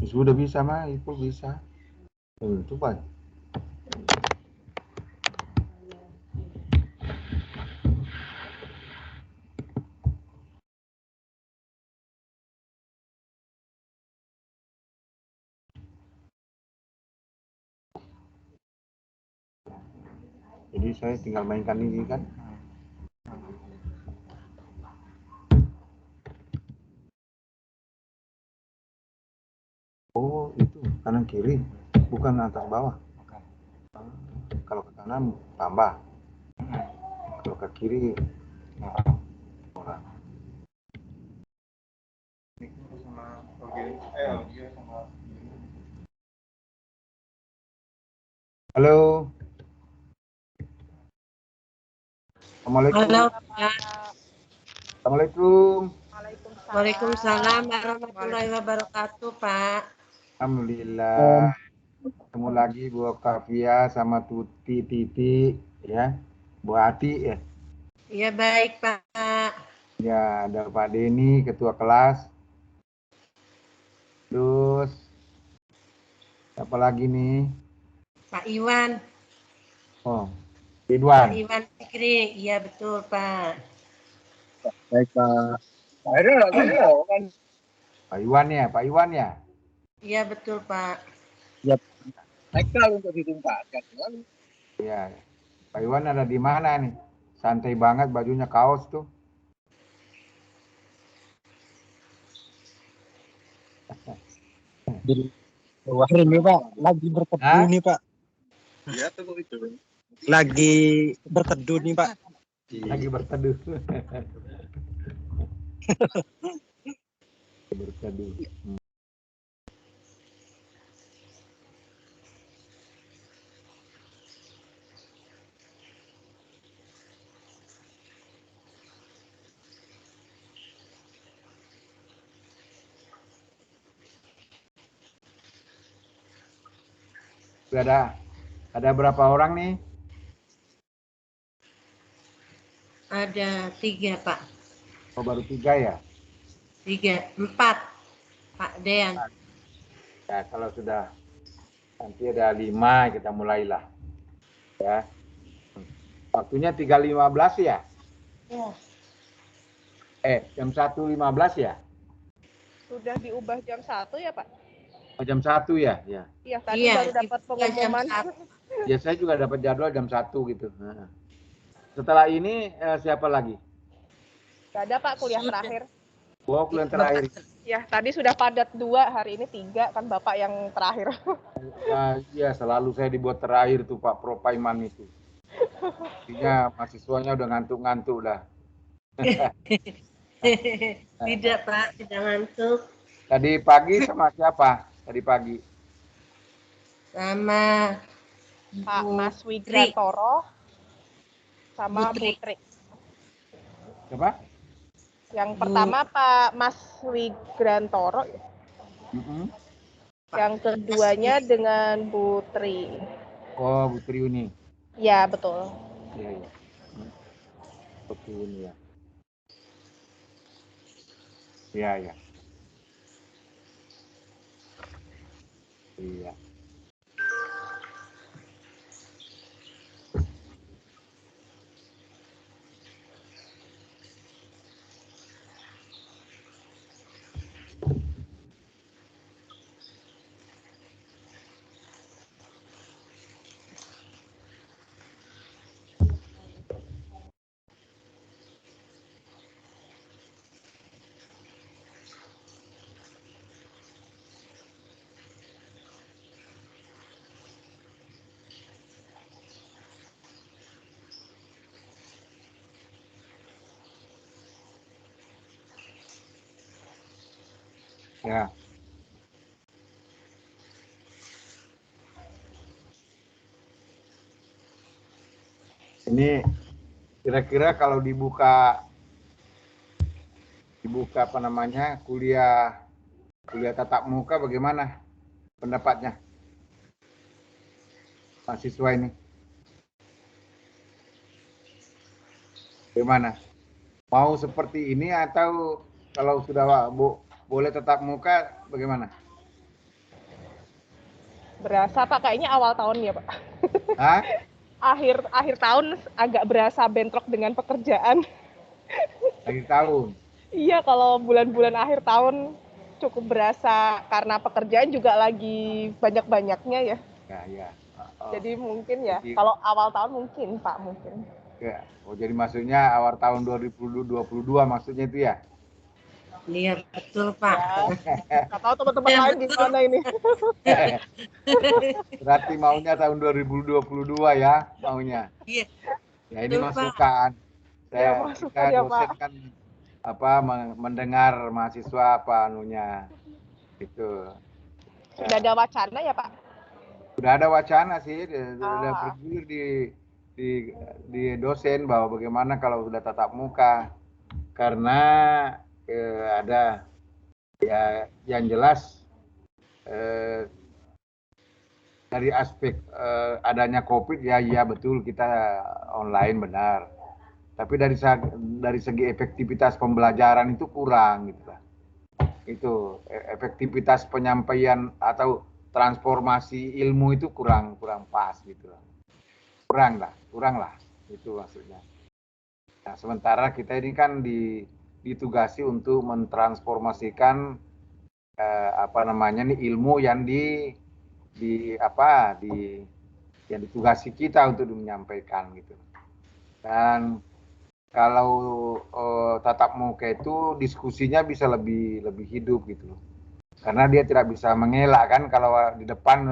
Sudah bisa mah, itu bisa. Coba. Jadi saya tinggal mainkan ini kan. Oh itu kanan kiri, bukan atas bawah. Kalau ke kanan tambah, kalau ke kiri kurang. Halo. Assalamualaikum. Halo, Pak. Assalamualaikum. Waalaikumsalam warahmatullahi wabarakatuh, Pak. Alhamdulillah. Ketemu lagi Bu Kavia sama Tuti, Titi, ya. Bu Ati ya. Iya baik, Pak. Ya, ada Pak Denny, ketua kelas. Terus siapa lagi nih? Pak Iwan. Oh, Pak Ridwan. Iwan Fikri. Iya betul, Pak. Baik, Pak. Akhirnya nggak ngomong kan? Pak Iwan ya, Pak Iwan ya. Iya betul, Pak. Ya, nekal untuk ditumpahkan kan? Iya. Pak Iwan ada di mana nih? Santai banget bajunya kaos tuh. Wah ini Pak, lagi berteduh nih Pak. Iya tuh itu. Lagi berteduh nih Pak. Lagi berteduh. Berteduh. Ada berapa orang nih? Ada 3, Pak. Oh, baru 3 ya? 3, 4, Pak Dean. Ya, kalau sudah nanti ada 5 kita mulailah. Ya. Waktunya 3.15 ya? Ya. Jam 1.15 ya? Sudah diubah jam 1 ya, Pak? Oh, jam 1 ya? Ya. Iya, tadi baru dapat pengumuman. Ya, saya juga dapat jadwal jam 1 gitu. Nah. Setelah ini siapa lagi? Gak ada, Pak, kuliah terakhir. Oh, kuliah terakhir. Ya, tadi sudah padat 2, hari ini 3, kan Bapak yang terakhir. Ya, selalu saya dibuat terakhir tuh Pak Propaiman itu. Artinya mahasiswanya udah ngantuk-ngantuk dah. Tidak, Pak, tidak ngantuk. Tadi pagi sama siapa? Tadi pagi. Sama Pak Mas Wigrantoro sama Putri. Siapa? Yang pertama Pak Mas Wigrantoro. Yang keduanya dengan Putri. Oh, Putri Uni. Ya, betul. Iya. Putri Uni ya. Iya. Iya. Ya. Ini kira-kira kalau dibuka apa namanya kuliah tatap muka bagaimana pendapatnya mahasiswa ini? Bagaimana? Mau seperti ini atau kalau sudah Bu boleh tatap muka bagaimana? Berasa Pak, kayaknya awal tahun ya Pak. Hah? Akhir tahun agak berasa bentrok dengan pekerjaan. Akhir tahun. Iya, kalau bulan-bulan akhir tahun cukup berasa karena pekerjaan juga lagi banyak-banyaknya ya. Ya. Jadi mungkin ya, Jadi, kalau awal tahun mungkin Pak, mungkin. ya. Oh, jadi maksudnya awal tahun 2022 maksudnya itu ya? Iya, betul, Pak. Ya, nggak tahu teman-teman Ya, lain betul. gimana ini. Berarti maunya tahun 2022 ya, maunya. Iya, Ya ini betul, Pak. masukan. Ya, Kita masukan ya dosen Pak. kan mendengar mahasiswa apa anunya itu. Sudah ada wacana ya Pak? Sudah ada wacana sih, sudah Ah, bergulir di dosen bahwa bagaimana kalau sudah tatap muka, karena ada ya yang jelas dari aspek adanya COVID ya betul kita online benar. Tapi dari segi efektivitas pembelajaran itu kurang gitu lah. Itu efektivitas penyampaian atau transformasi ilmu itu kurang pas gitu lah. Kurang lah itu maksudnya. Nah, sementara kita ini kan ditugasi untuk mentransformasikan apa namanya nih ilmu yang yang ditugasi kita untuk menyampaikan gitu. Dan kalau tatap muka itu diskusinya bisa lebih hidup gitu loh. Karena dia tidak bisa mengelak kan kalau di depan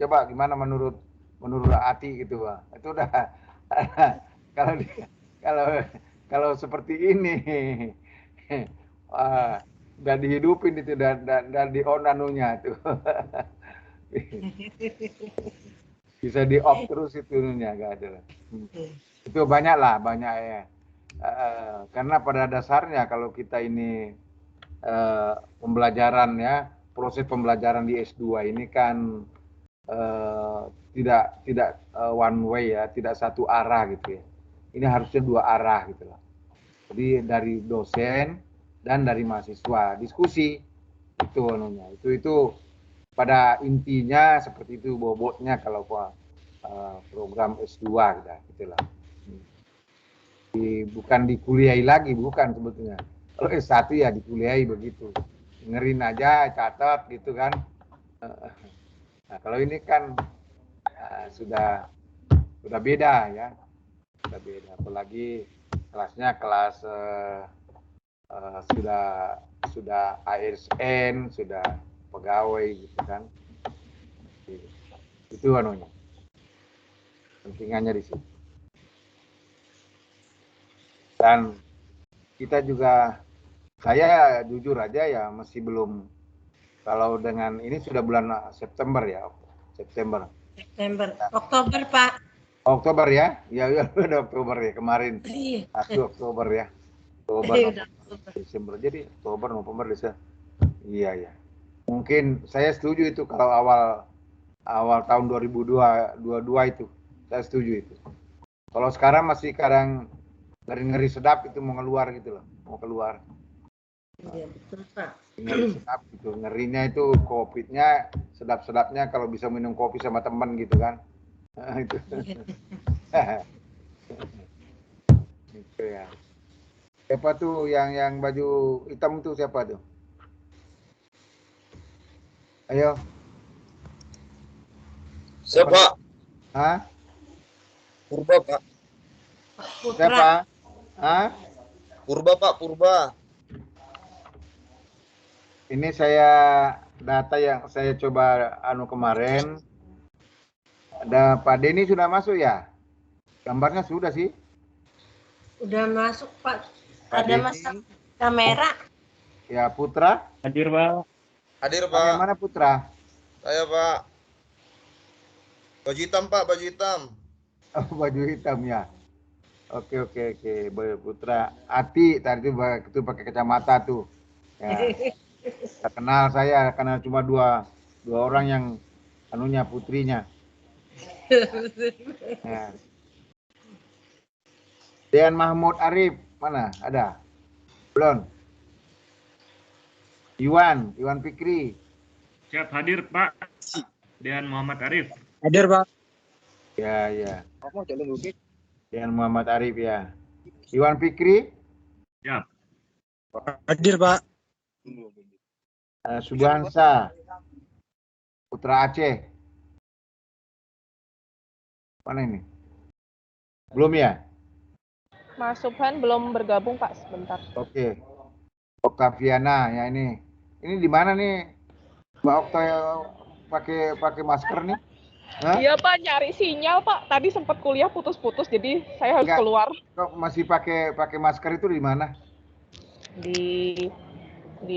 coba gimana menurut Ati gitu, Pak. Itu udah kalau kalau kalau seperti ini udah dihidupin itu dan di on anunya tuh. Bisa di off terus itu anunya gak ada. Itu banyak ya. Karena pada dasarnya kalau kita ini pembelajaran ya, proses pembelajaran di S2 ini kan tidak one way ya, tidak satu arah gitu ya. Ini harusnya dua arah gitu loh. Jadi dari dosen dan dari mahasiswa diskusi itu anunya. Itu pada intinya seperti itu bobotnya kalau program S2 gitu lah. Bukan dikuliahi lagi, bukan sebetulnya. Kalau S1 ya dikuliahi begitu. Dengerin aja, catat gitu kan. Nah, kalau ini kan sudah beda ya. Sudah beda. Apalagi kelasnya kelas sudah ASN, sudah pegawai gitu kan. Itu anunya. Pentingannya di situ. Dan kita juga, saya jujur aja ya masih belum, kalau dengan ini sudah bulan September ya, September. Oktober, Pak. Oktober ya, ya udah Oktober ya kemarin, 1 Oktober ya, Oktober, November, Desember, jadi Oktober, November, Desember, iya. Mungkin saya setuju itu kalau awal tahun 2022 itu, saya setuju itu. Kalau sekarang masih kadang ngeri sedap itu mau keluar gitu loh, mau keluar. Iya, betul, Pak. Ngeri sedap gitu, ngerinya itu COVID-nya, sedap-sedapnya kalau bisa minum kopi sama teman gitu kan. Itu. Itu ya. Siapa tuh yang baju hitam tuh siapa tuh? Ayo. Siapa? Hah? Purba, Pak. Siapa? Putra. Hah? Purba, Pak. Purba. Ini data yang saya coba kemarin. Ada Pak Denny sudah masuk ya? Gambarnya sudah sih. Udah masuk, Pak. Pak Ada Denny. masak kamera. Ya, Putra. Hadir, Pak. Hadir, Pak, yang Pak. mana Putra? Saya, Pak. Baju hitam, Pak. Baju hitam. Oh, baju hitam ya. Oke. Putra. Ati tadi itu pakai kacamata tuh. Ya. Saya kenal cuma dua orang yang anunya putrinya. Ya. Dean Mahmud Arif mana? Ada? Belum. Iwan Fikri. Siap hadir Pak. Dan Muhammad Arif. Hadir, Pak. Ya. Dan Muhammad Arif ya. Iwan Fikri. Siap. Hadir, Pak. Subhansa. Putra Aceh. Mana ini? Belum ya? Mas Subhan belum bergabung Pak, sebentar. Oke. Oktaviana ya ini. Ini di mana nih? Mbak Okta pakai masker nih? Hah? Iya Pak, nyari sinyal Pak. Tadi sempat kuliah putus-putus, jadi saya harus Enggak. keluar. Kok masih pakai masker itu di mana? Di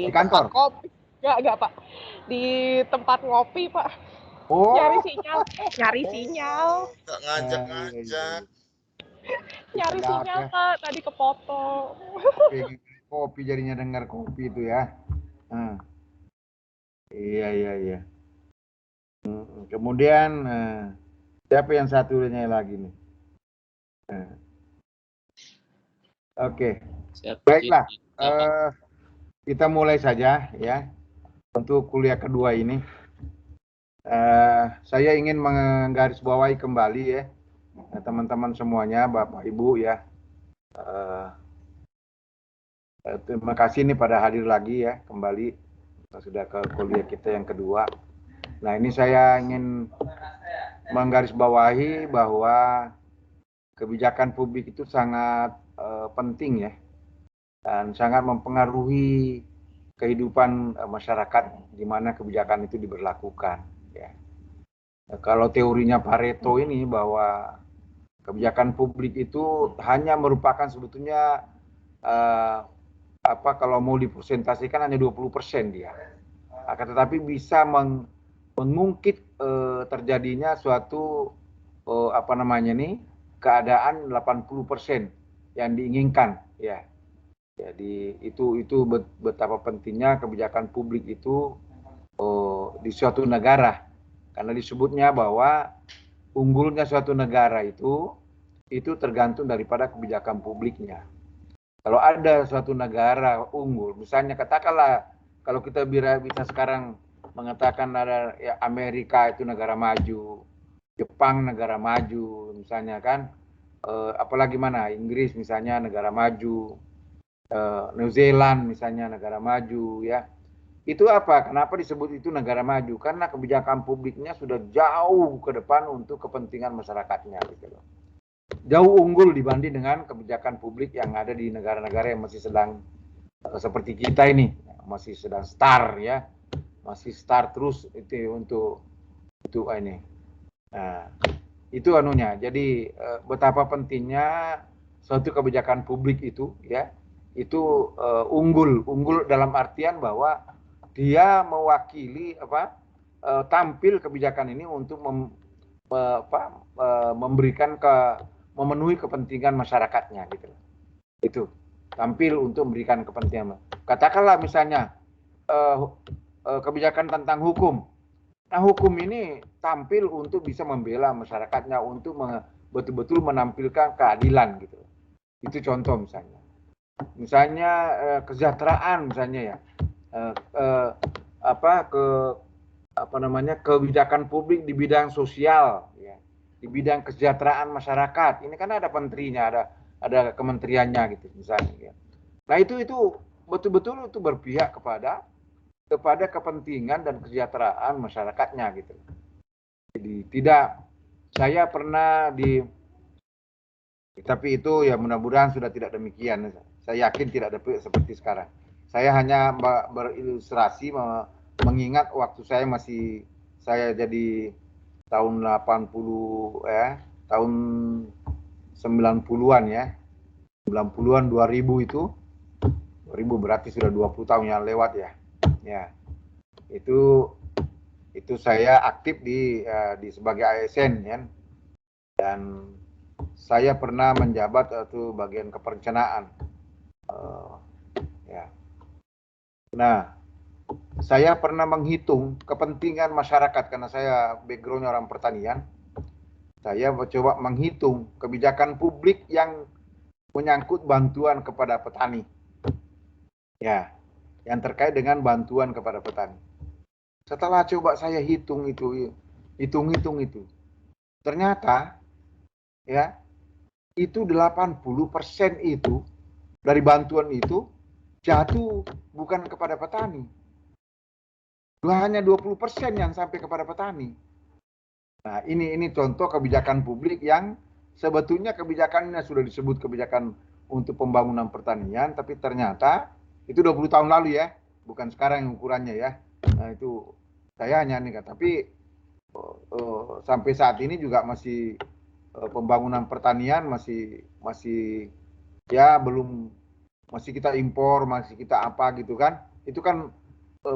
kantor? tempat kopi. Enggak Pak. Di tempat ngopi Pak. Oh. Nyari sinyal. Tak ngajak-ngajak. Nyari sinyal Pak, tadi kepotong. Kopi jadinya dengar kopi itu ya. Iya. Kemudian siapa yang satunya lagi nih? Oke. Baiklah. Kita mulai saja ya untuk kuliah kedua ini. Saya ingin menggarisbawahi kembali ya teman-teman semuanya, Bapak Ibu ya. Terima kasih nih pada hadir lagi ya kembali. Sudah ke kuliah kita yang kedua. Nah ini saya ingin menggarisbawahi bahwa kebijakan publik itu sangat penting ya dan sangat mempengaruhi kehidupan masyarakat di mana kebijakan itu diberlakukan ya. Kalau teorinya Pareto ini bahwa kebijakan publik itu hanya merupakan sebetulnya kalau mau dipresentasikan hanya 20% dia. Akan tetapi bisa mengungkit terjadinya suatu keadaan 80% yang diinginkan ya. Jadi itu betapa pentingnya kebijakan publik itu di suatu negara. Karena disebutnya bahwa unggulnya suatu negara itu tergantung daripada kebijakan publiknya. Kalau ada suatu negara unggul, misalnya katakanlah kalau kita bisa sekarang mengatakan ada ya Amerika itu negara maju, Jepang negara maju, misalnya kan, apalagi mana Inggris misalnya negara maju, New Zealand misalnya negara maju ya. Itu apa? Kenapa disebut itu negara maju? Karena kebijakan publiknya sudah jauh ke depan untuk kepentingan masyarakatnya gitu loh. Jauh unggul dibanding dengan kebijakan publik yang ada di negara-negara yang masih sedang seperti kita ini, masih sedang start ya, masih start terus itu untuk ini. Nah, itu anunya. Jadi betapa pentingnya suatu kebijakan publik itu ya, itu unggul dalam artian bahwa dia mewakili tampil kebijakan ini untuk memberikan memenuhi kepentingan masyarakatnya gitu. Itu tampil untuk memberikan kepentingan. Katakanlah misalnya kebijakan tentang hukum. Nah, hukum ini tampil untuk bisa membela masyarakatnya untuk betul-betul menampilkan keadilan gitu. Itu contoh misalnya. Misalnya kesejahteraan misalnya ya. Kebijakan publik di bidang sosial ya. Di bidang kesejahteraan masyarakat, ini kan ada menterinya, ada kementeriannya gitu misalnya. Ya. Nah itu betul-betul itu berpihak kepada kepentingan dan kesejahteraan masyarakatnya gitu. Jadi saya pernah tapi itu ya mudah-mudahan sudah tidak demikian. Saya yakin tidak ada seperti sekarang. Saya hanya berilustrasi mengingat waktu saya jadi tahun 80 ya, tahun 90-an ya. 90-an 2000 itu. 2000 berarti sudah 20 tahun yang lewat ya. Ya. Itu saya aktif di sebagai ASN ya. Dan saya pernah menjabat itu bagian keperencanaan. Ya. Nah, saya pernah menghitung kepentingan masyarakat karena saya background orang pertanian. Saya coba menghitung kebijakan publik yang menyangkut bantuan kepada petani. Ya, yang terkait dengan bantuan kepada petani. Setelah coba saya hitung itu, ternyata ya itu 80% itu dari bantuan itu jatuh bukan kepada petani. Hanya 20% yang sampai kepada petani. Nah, ini contoh kebijakan publik yang sebetulnya kebijakannya sudah disebut kebijakan untuk pembangunan pertanian, tapi ternyata itu 20 tahun lalu ya, bukan sekarang yang ukurannya ya. Nah, itu saya hanya nih, tapi sampai saat ini juga masih pembangunan pertanian masih ya belum, masih kita impor, masih kita apa gitu kan. Itu kan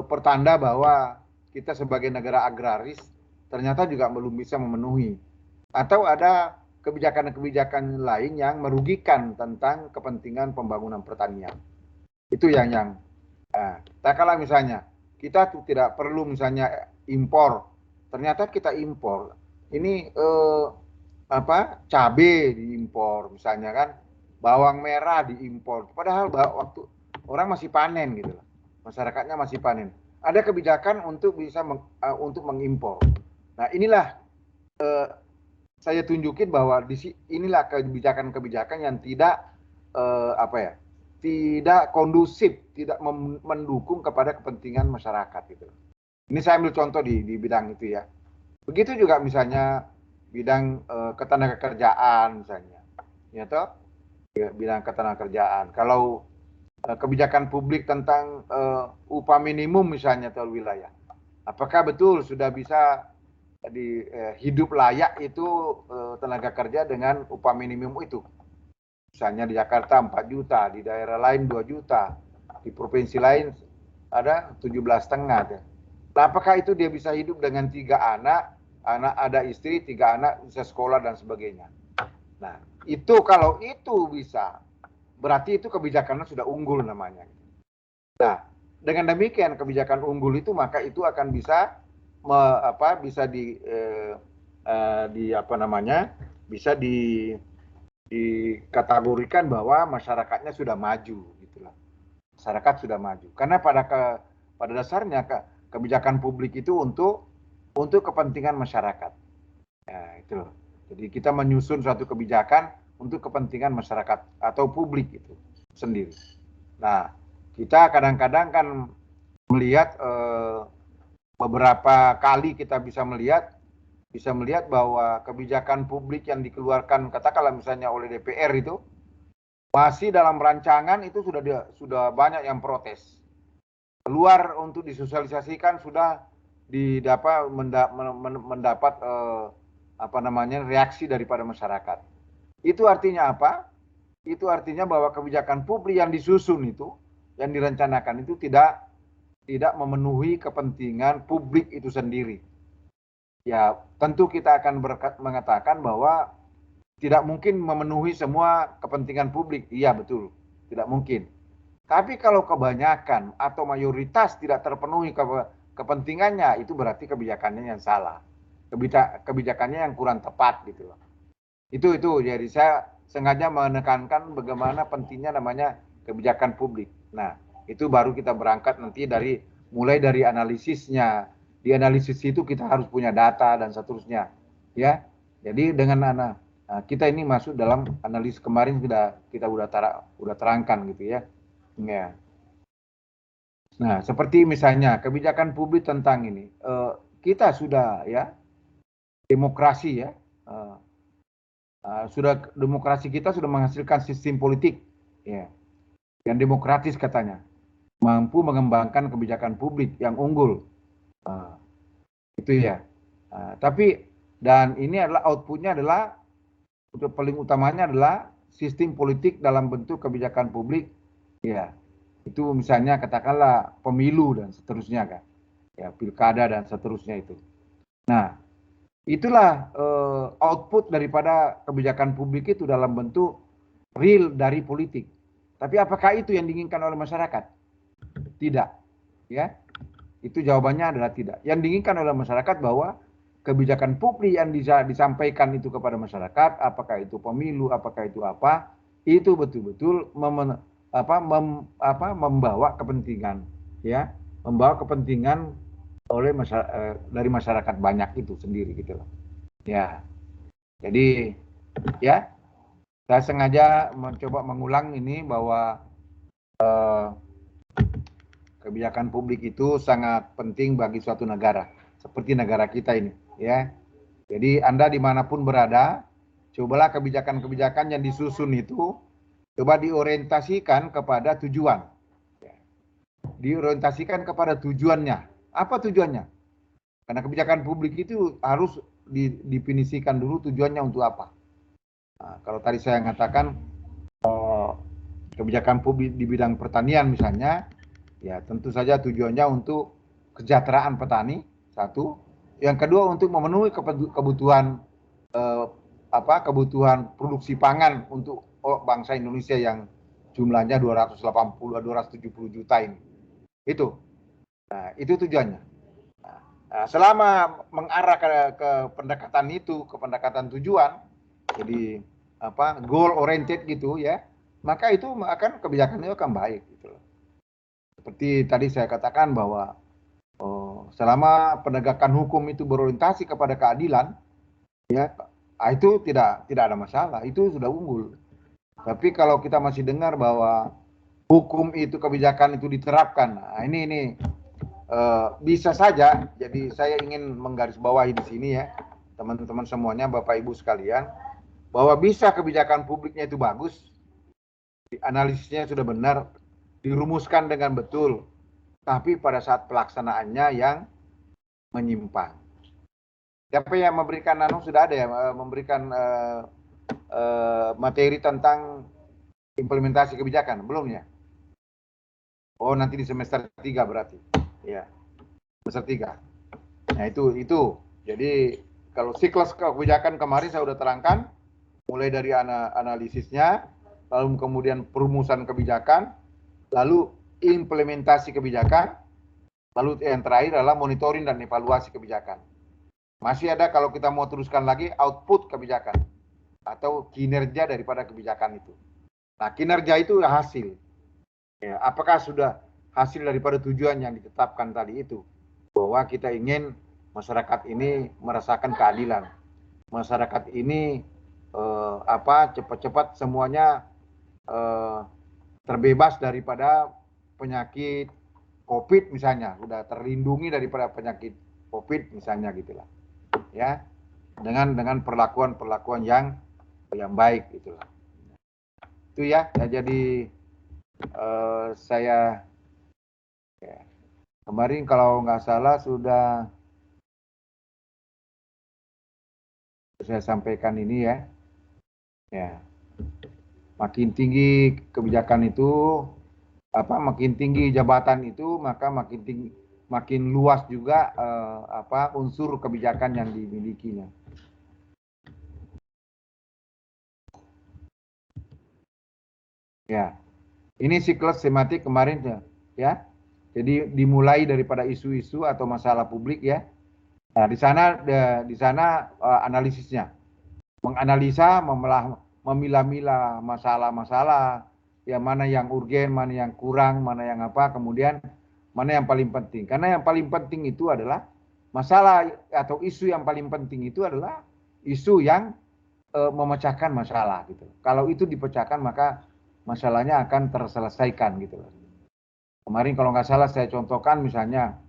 pertanda bahwa kita sebagai negara agraris ternyata juga belum bisa memenuhi, atau ada kebijakan-kebijakan lain yang merugikan tentang kepentingan pembangunan pertanian. Itu yang tak kalah misalnya kita tuh tidak perlu misalnya impor, ternyata kita impor ini cabai diimpor misalnya kan, bawang merah diimpor, padahal waktu orang masih panen gitu, masyarakatnya masih panen. Ada kebijakan untuk bisa untuk mengimpor. Nah, inilah saya tunjukin bahwa inilah kebijakan-kebijakan yang tidak tidak kondusif, tidak mendukung kepada kepentingan masyarakat gitu. Ini saya ambil contoh di bidang itu ya. Begitu juga misalnya bidang ketenagakerjaan misalnya, ya toh, bidang ketenagakerjaan. Kalau kebijakan publik tentang upah minimum misalnya atau wilayah, apakah betul sudah bisa hidup layak itu tenaga kerja dengan upah minimum itu? Misalnya di Jakarta 4 juta, di daerah lain 2 juta, di provinsi lain ada 17,5. Nah, apakah itu dia bisa hidup dengan 3 anak ada istri, 3 anak bisa sekolah dan sebagainya? Nah, itu kalau itu bisa, berarti itu kebijakannya sudah unggul namanya. Nah, dengan demikian kebijakan unggul itu maka itu akan bisa bisa dikategorikan bahwa masyarakatnya sudah maju gitulah. Masyarakat sudah maju. Karena pada dasarnya kebijakan publik itu untuk kepentingan masyarakat. Nah, itu loh. Jadi kita menyusun suatu kebijakan untuk kepentingan masyarakat atau publik itu sendiri. Nah, kita kadang-kadang kan melihat beberapa kali kita bisa melihat bahwa kebijakan publik yang dikeluarkan katakanlah misalnya oleh DPR itu masih dalam rancangan itu sudah banyak yang protes. Keluar untuk disosialisasikan sudah mendapat reaksi daripada masyarakat. Itu artinya apa? Itu artinya bahwa kebijakan publik yang disusun itu, yang direncanakan itu tidak memenuhi kepentingan publik itu sendiri. Ya, tentu kita akan mengatakan bahwa tidak mungkin memenuhi semua kepentingan publik. Iya, betul. Tidak mungkin. Tapi kalau kebanyakan atau mayoritas tidak terpenuhi kepentingannya, itu berarti kebijakannya yang salah. Kebijakannya yang kurang tepat gitu loh. Itu jadi saya sengaja menekankan bagaimana pentingnya namanya kebijakan publik. Nah, itu baru kita berangkat nanti mulai dari analisisnya. Di analisis itu kita harus punya data dan seterusnya, ya. Jadi dengan kita ini masuk dalam analisis kemarin kita udah terangkan gitu ya. Ya. Nah, seperti misalnya kebijakan publik tentang ini, kita sudah ya demokrasi ya, demokrasi kita sudah menghasilkan sistem politik ya yang demokratis katanya, mampu mengembangkan kebijakan publik yang unggul. Itu ya. Dan ini adalah outputnya adalah untuk paling utamanya adalah sistem politik dalam bentuk kebijakan publik. Ya, itu misalnya katakanlah pemilu dan seterusnya kan, ya pilkada dan seterusnya itu. Nah, itulah output daripada kebijakan publik itu dalam bentuk real dari politik. Tapi apakah itu yang diinginkan oleh masyarakat? Tidak, ya. Itu jawabannya adalah tidak. Yang diinginkan oleh masyarakat bahwa kebijakan publik yang disampaikan itu kepada masyarakat, apakah itu pemilu, apakah itu apa, itu betul-betul membawa kepentingan ya, membawa kepentingan oleh dari masyarakat banyak itu sendiri gitu loh. Ya. Jadi ya, saya sengaja mencoba mengulang ini bahwa kebijakan publik itu sangat penting bagi suatu negara, seperti negara kita ini, ya. Jadi Anda dimanapun berada, cobalah kebijakan-kebijakan yang disusun itu, coba diorientasikan kepada tujuan. Diorientasikan kepada tujuannya. Apa tujuannya? Karena kebijakan publik itu harus didefinisikan dulu tujuannya untuk apa. Nah, kalau tadi saya mengatakan kebijakan publik di bidang pertanian misalnya, ya tentu saja tujuannya untuk kesejahteraan petani, satu. Yang kedua untuk memenuhi kebutuhan kebutuhan produksi pangan untuk bangsa Indonesia yang jumlahnya 270 juta ini. Itu. Nah, itu tujuannya. Nah, selama mengarah ke pendekatan itu, ke pendekatan tujuan, jadi goal oriented gitu ya, maka itu akan kebijakannya akan baik gitu loh. Seperti tadi saya katakan bahwa selama penegakan hukum itu berorientasi kepada keadilan, ya itu tidak ada masalah, itu sudah unggul. Tapi kalau kita masih dengar bahwa hukum itu, kebijakan itu diterapkan, nah ini bisa saja. Jadi saya ingin menggarisbawahi di sini ya, teman-teman semuanya, Bapak Ibu sekalian, bahwa bisa kebijakan publiknya itu bagus, analisisnya sudah benar, dirumuskan dengan betul, tapi pada saat pelaksanaannya yang menyimpang. Siapa yang memberikan sudah ada ya, memberikan materi tentang implementasi kebijakan? Belum ya? Oh, nanti di semester 3 berarti. Ya. Semester 3. Nah, itu. Jadi kalau siklus kebijakan kemarin saya sudah terangkan, mulai dari analisisnya, lalu kemudian perumusan kebijakan, lalu implementasi kebijakan, lalu yang terakhir adalah monitoring dan evaluasi kebijakan. Masih ada kalau kita mau teruskan lagi output kebijakan atau kinerja daripada kebijakan itu. Nah, kinerja itu hasil. Ya, apakah sudah hasil daripada tujuan yang ditetapkan tadi itu, bahwa kita ingin masyarakat ini merasakan keadilan, masyarakat ini cepat-cepat semuanya terbebas daripada penyakit COVID misalnya, sudah terlindungi daripada penyakit COVID misalnya gitulah, ya, dengan perlakuan yang baik gitulah. Itu ya, jadi saya ya, kemarin kalau nggak salah sudah saya sampaikan ini ya. Ya, makin tinggi kebijakan itu, makin tinggi jabatan itu, maka makin luas juga unsur kebijakan yang dimilikinya. Ya, ini siklus tematik kemarin ya. Jadi dimulai daripada isu-isu atau masalah publik ya. Nah, di sana analisisnya, menganalisa, memilah-milah masalah-masalah, yang mana yang urgen, mana yang kurang, mana yang kemudian mana yang paling penting. Karena yang paling penting itu adalah masalah atau isu yang paling penting itu adalah isu yang memecahkan masalah gitu. Kalau itu dipecahkan maka masalahnya akan terselesaikan gitu loh. Kemarin kalau nggak salah saya contohkan misalnya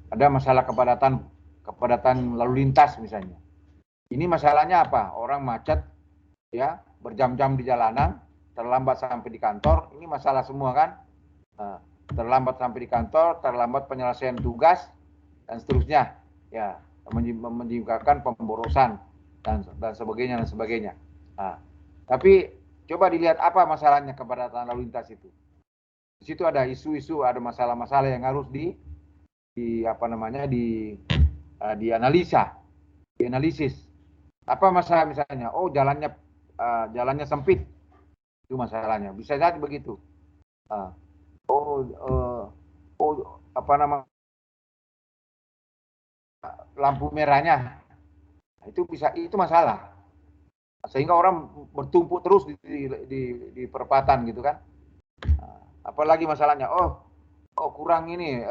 ada masalah kepadatan lalu lintas misalnya. Ini masalahnya apa? Orang macet ya, berjam-jam di jalanan, terlambat sampai di kantor. Ini masalah semua kan? Terlambat sampai di kantor, terlambat penyelesaian tugas dan seterusnya. Ya, menyebabkan pemborosan dan sebagainya. Nah, tapi coba dilihat apa masalahnya kepadatan lalu lintas itu. Di situ ada isu-isu, ada masalah-masalah yang harus dianalisis. Apa masalah misalnya? Oh, jalannya sempit. Itu masalahnya. Bisa jadi begitu. Lampu merahnya. Itu masalah. Sehingga orang bertumpuk terus di perempatan gitu kan. Apalagi masalahnya, oh kurang ini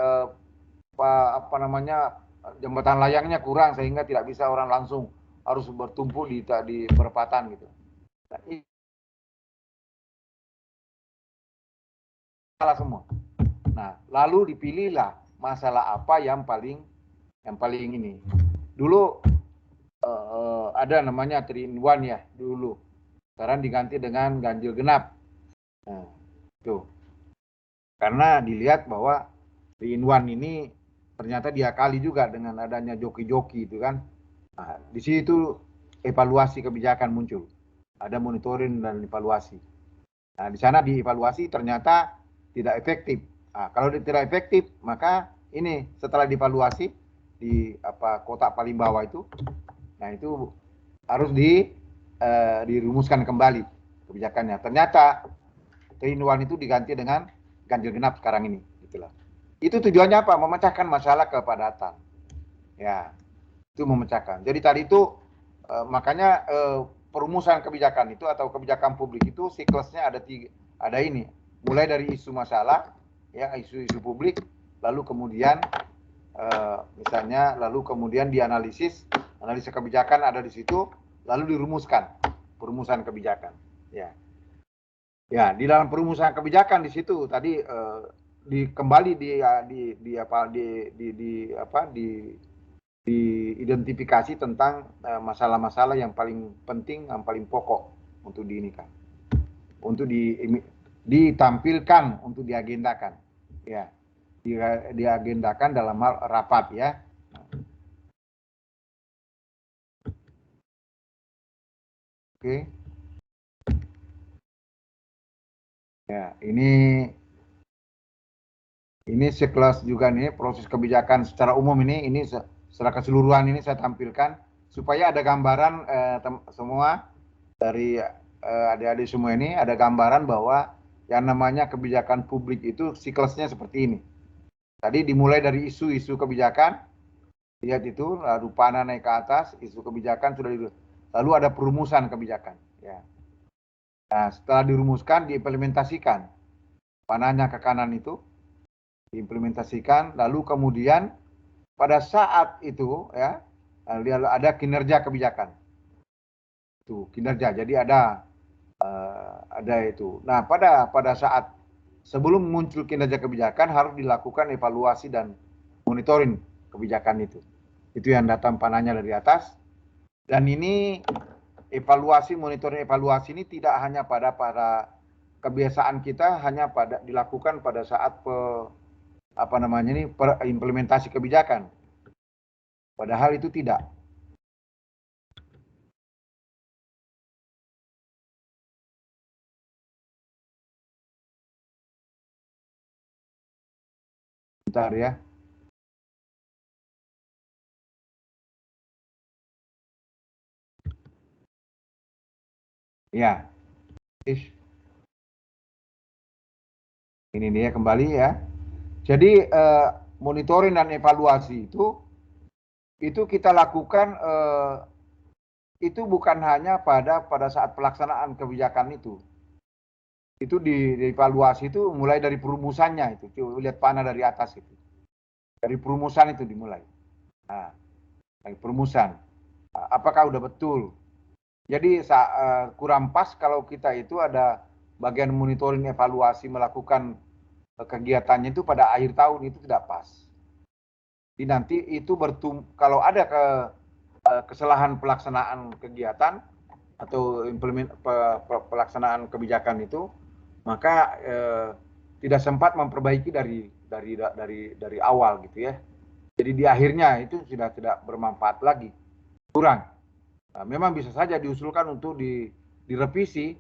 apa namanya jembatan layangnya kurang sehingga tidak bisa orang langsung harus bertumpu di perempatan gitu. Nah, ini salah semua. Nah, lalu dipilihlah masalah apa yang paling ini. Dulu ada namanya 3-in-1 ya dulu. Sekarang diganti dengan ganjil genap. Nah, itu. Karena dilihat bahwa 3-in-1 ini ternyata diakali juga dengan adanya joki-joki itu kan. Nah, di situ evaluasi kebijakan muncul. Ada monitoring dan evaluasi. Nah, di sana dievaluasi ternyata tidak efektif. Nah, kalau tidak efektif, maka ini setelah dievaluasi di kotak paling bawah itu, nah itu harus dirumuskan kembali kebijakannya. Ternyata 3-in-1 itu diganti dengan ganjil genap sekarang ini, gitulah. Itu tujuannya apa? Memecahkan masalah kepadatan. Ya, itu memecahkan. Jadi tadi itu makanya perumusan kebijakan itu atau kebijakan publik itu siklusnya ada ini, mulai dari isu masalah, ya isu-isu publik, lalu kemudian misalnya lalu kemudian dianalisis, analisa kebijakan ada di situ, lalu dirumuskan perumusan kebijakan. Ya, ya di dalam perumusan kebijakan di situ tadi kembali diidentifikasi tentang masalah-masalah yang paling penting, yang paling pokok untuk untuk ditampilkan, untuk diagendakan, ya, diagendakan dalam hal rapat ya. Oke, ya ini sekelas juga nih proses kebijakan secara umum ini secara keseluruhan ini saya tampilkan supaya ada gambaran semua dari adik-adik semua ini ada gambaran bahwa yang namanya kebijakan publik itu siklusnya seperti ini. Tadi dimulai dari isu-isu kebijakan, lihat itu, lalu panah naik ke atas, isu kebijakan sudah lalu ada perumusan kebijakan. Ya. Nah, setelah dirumuskan, diimplementasikan, panahnya ke kanan itu, diimplementasikan, lalu kemudian pada saat itu ya ada kinerja kebijakan. Itu kinerja, jadi ada itu. Nah, pada saat sebelum muncul kinerja kebijakan harus dilakukan evaluasi dan monitoring kebijakan itu. Itu yang datang panahnya dari atas. Dan ini evaluasi, monitoring evaluasi ini tidak hanya pada kebiasaan kita hanya dilakukan pada saat implementasi kebijakan. Padahal itu tidak. Bentar ya. Ya. Ini dia kembali ya. Jadi monitoring dan evaluasi itu kita lakukan itu bukan hanya pada saat pelaksanaan kebijakan itu. Itu dievaluasi itu mulai dari perumusannya itu. Coba lihat panah dari atas itu. Dari perumusan itu dimulai. Nah, dari perumusan. Apakah udah betul? Jadi kurang pas kalau kita itu ada bagian monitoring evaluasi melakukan kegiatannya itu pada akhir tahun itu tidak pas. Jadi nanti itu kalau ada kesalahan pelaksanaan kegiatan atau pelaksanaan kebijakan itu, maka tidak sempat memperbaiki dari awal gitu ya. Jadi di akhirnya itu sudah tidak bermanfaat lagi, kurang. Nah, memang bisa saja diusulkan untuk direvisi,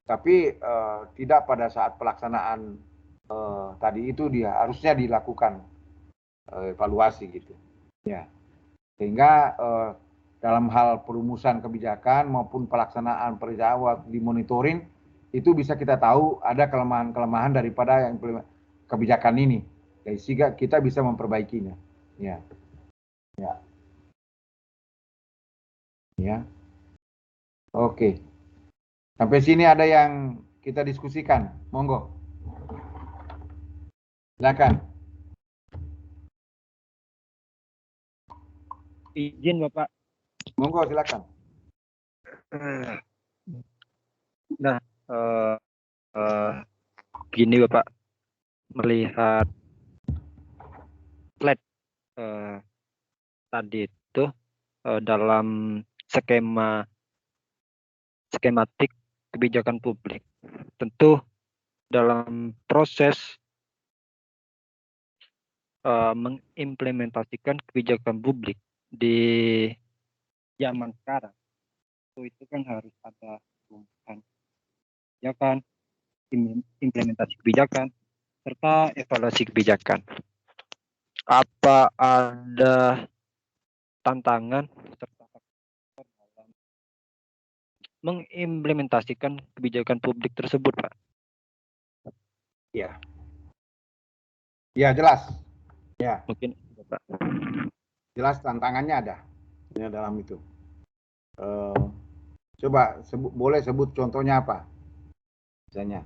tapi tidak pada saat pelaksanaan tadi itu harusnya dilakukan evaluasi gitu. Ya, sehingga dalam hal perumusan kebijakan maupun pelaksanaan peristiwa di monitoring itu bisa kita tahu ada kelemahan-kelemahan daripada yang kebijakan ini, sehingga kita bisa memperbaikinya. Ya, ya, ya. Oke. Sampai sini ada yang kita diskusikan, monggo. Silakan. Izin Bapak. Monggo silakan. Nah, gini Bapak, melihat slide tadi itu dalam skematik kebijakan publik, tentu dalam proses mengimplementasikan kebijakan publik di zaman sekarang itu kan harus ada perubahan kebijakan, implementasi kebijakan, serta evaluasi kebijakan. Apa ada tantangan serta faktor dalam mengimplementasikan kebijakan publik tersebut, Pak? Ya. Ya, jelas. Ya. Mungkin, Pak. Jelas tantangannya ada ya, dalam itu. Coba boleh sebut contohnya apa? Misalnya,